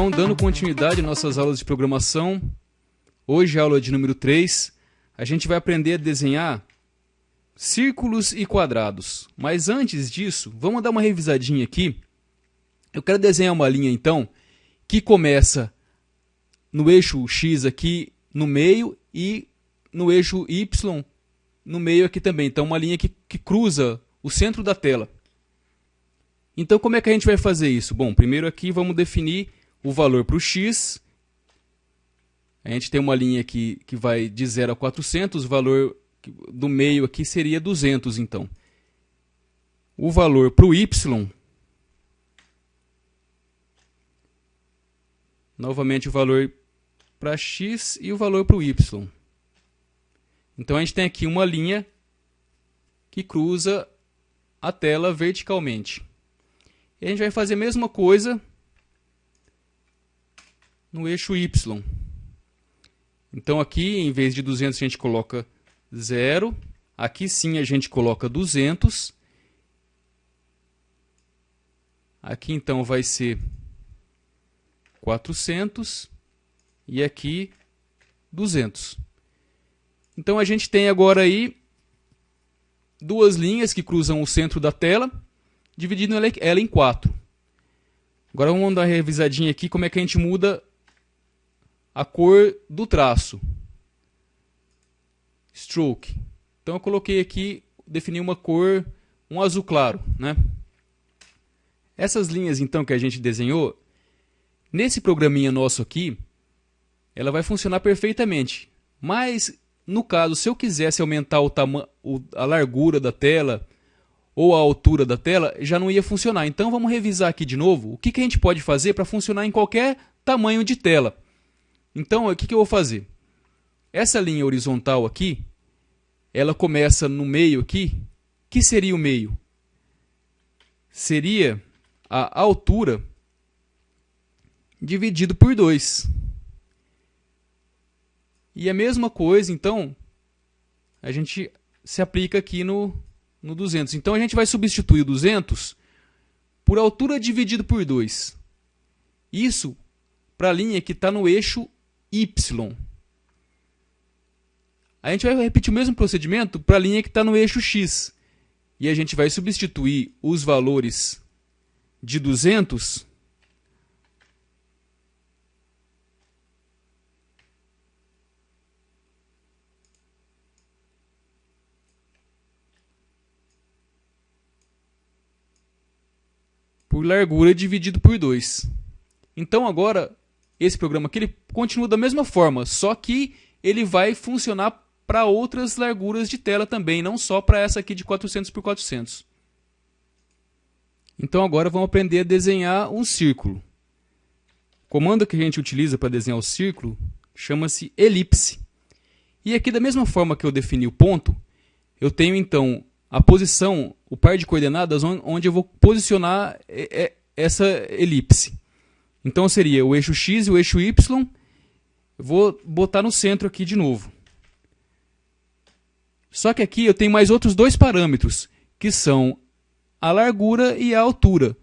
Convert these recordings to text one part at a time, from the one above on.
Então, dando continuidade às nossas aulas de programação, hoje a aula de número 3, a gente vai aprender a desenhar círculos e quadrados. Mas antes disso, vamos dar uma revisadinha aqui. Eu quero desenhar uma linha, então, que começa no eixo X aqui no meio e no eixo Y no meio aqui também. Então, uma linha que cruza o centro da tela. Então, como é que a gente vai fazer isso? Bom, primeiro aqui vamos definir o valor para o X. A gente tem uma linha aqui que vai de 0 a 400, o valor do meio aqui seria 200, então. O valor para o Y, novamente o valor para X e o valor para o Y. Então, a gente tem aqui uma linha que cruza a tela verticalmente. E a gente vai fazer a mesma coisa no eixo Y. Então, aqui, em vez de 200, a gente coloca 0. Aqui, sim, a gente coloca 200. Aqui, então, vai ser 400. E aqui, 200. Então, a gente tem agora aí duas linhas que cruzam o centro da tela, dividindo ela em 4. Agora, vamos dar uma revisadinha aqui, como é que a gente muda a cor do traço. Stroke. Então, eu coloquei aqui, defini uma cor, um azul claro, né? Essas linhas, então, que a gente desenhou, nesse programinha nosso aqui, ela vai funcionar perfeitamente. Mas, no caso, se eu quisesse aumentar a largura da tela ou a altura da tela, já não ia funcionar. Então, vamos revisar aqui de novo o que a gente pode fazer para funcionar em qualquer tamanho de tela. Então, o que eu vou fazer? Essa linha horizontal aqui, ela começa no meio aqui. O que seria o meio? Seria a altura dividido por 2. E a mesma coisa, então, a gente se aplica aqui no 200. Então, a gente vai substituir o 200 por altura dividido por 2. Isso para a linha que está no eixo Y. A gente vai repetir o mesmo procedimento para a linha que está no eixo X. E a gente vai substituir os valores de 200 por largura dividido por 2. Então, agora, esse programa aqui ele continua da mesma forma, só que ele vai funcionar para outras larguras de tela também, não só para essa aqui de 400 por 400. Então, agora vamos aprender a desenhar um círculo. O comando que a gente utiliza para desenhar o círculo chama-se elipse. E aqui, da mesma forma que eu defini o ponto, eu tenho, então, a posição, o par de coordenadas onde eu vou posicionar essa elipse. Então, seria o eixo X e o eixo Y. Eu vou botar no centro aqui de novo. Só que aqui eu tenho mais outros dois parâmetros, que são a largura e a altura.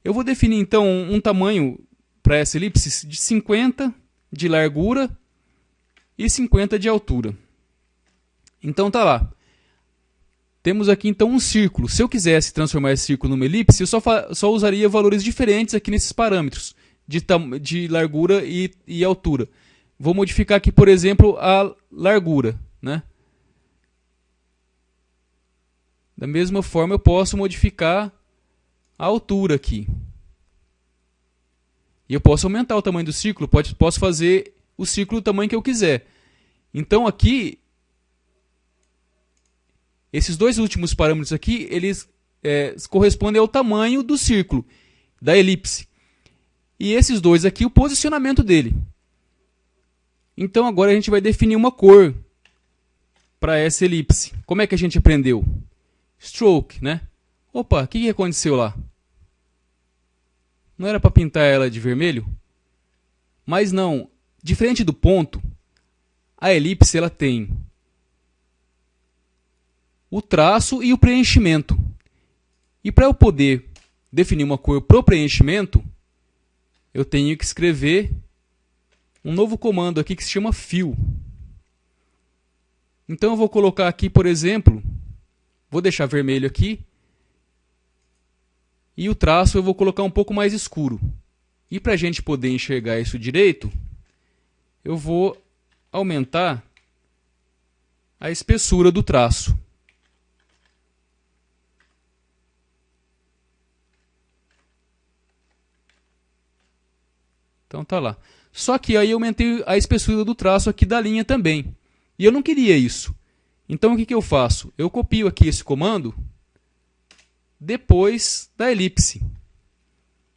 Eu vou definir, então, um tamanho para essa elipse de 50 de largura e 50 de altura. Então, tá lá. Temos aqui, então, um círculo. Se eu quisesse transformar esse círculo numa elipse, eu só usaria valores diferentes aqui nesses parâmetros de largura e altura. Vou modificar aqui, por exemplo, a largura, né? Da mesma forma, eu posso modificar a altura aqui. E eu posso aumentar o tamanho do círculo, posso fazer o círculo do tamanho que eu quiser. Então, aqui, esses dois últimos parâmetros aqui, eles correspondem ao tamanho do círculo, da elipse. E esses dois aqui, o posicionamento dele. Então, agora a gente vai definir uma cor para essa elipse. Como é que a gente aprendeu? Stroke, né? Opa, o que aconteceu lá? Não era para pintar ela de vermelho? Mas não. Diferente do ponto, a elipse ela tem o traço e o preenchimento. E para eu poder definir uma cor para o preenchimento, eu tenho que escrever um novo comando aqui que se chama fill. Então eu vou colocar aqui, por exemplo, vou deixar vermelho aqui, e o traço eu vou colocar um pouco mais escuro. E para a gente poder enxergar isso direito, eu vou aumentar a espessura do traço. Então tá lá. Só que aí eu aumentei a espessura do traço aqui da linha também. E eu não queria isso. Então o que eu faço? Eu copio aqui esse comando depois da elipse.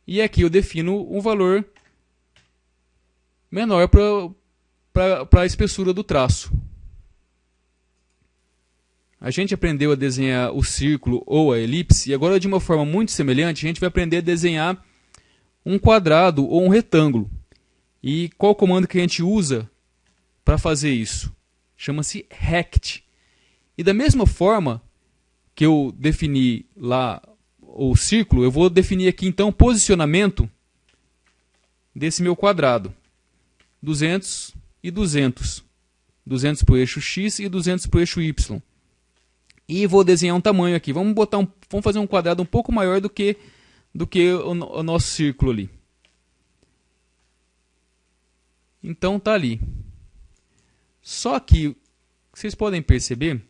E aqui eu defino um valor menor para a espessura do traço. A gente aprendeu a desenhar o círculo ou a elipse, e agora de uma forma muito semelhante a gente vai aprender a desenhar um quadrado ou um retângulo. E qual comando que a gente usa para fazer isso? Chama-se rect. E da mesma forma que eu defini lá o círculo, eu vou definir aqui então o posicionamento desse meu quadrado. 200 e 200. 200 para o eixo X e 200 para o eixo Y. E vou desenhar um tamanho aqui. Vamos fazer um quadrado um pouco maior do que o nosso círculo ali. Então tá ali. Só que vocês podem perceber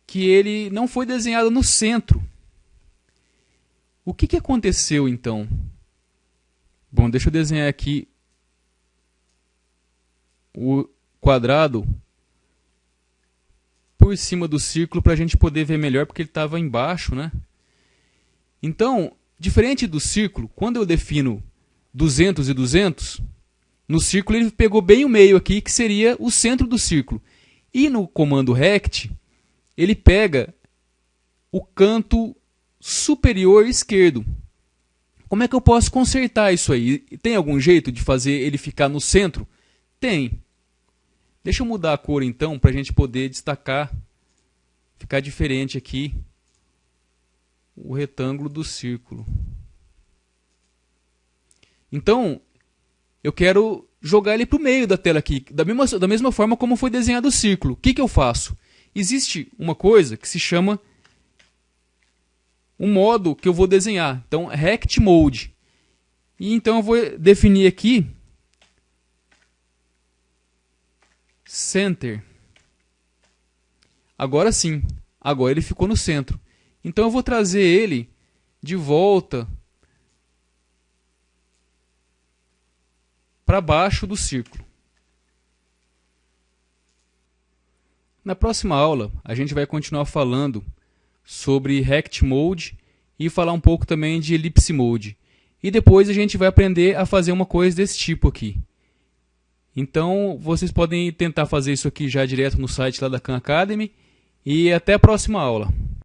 que ele não foi desenhado no centro. O que aconteceu então? Bom, deixa eu desenhar aqui o quadrado por cima do círculo para a gente poder ver melhor, porque ele estava embaixo, né? Então, diferente do círculo, quando eu defino 200 e 200, no círculo ele pegou bem o meio aqui, que seria o centro do círculo. E no comando rect, ele pega o canto superior esquerdo. Como é que eu posso consertar isso aí? Tem algum jeito de fazer ele ficar no centro? Tem. Deixa eu mudar a cor então, para a gente poder destacar, ficar diferente aqui, o retângulo do círculo. Então, eu quero jogar ele para o meio da tela aqui, da mesma forma como foi desenhado o círculo. O que eu faço? Existe uma coisa que se chama um modo que eu vou desenhar. Então, Rect Mode. E então eu vou definir aqui Center. Agora sim. Agora ele ficou no centro. Então eu vou trazer ele de volta para baixo do círculo. Na próxima aula, a gente vai continuar falando sobre Rect Mode e falar um pouco também de Ellipse Mode. E depois a gente vai aprender a fazer uma coisa desse tipo aqui. Então, vocês podem tentar fazer isso aqui já direto no site lá da Khan Academy. E até a próxima aula.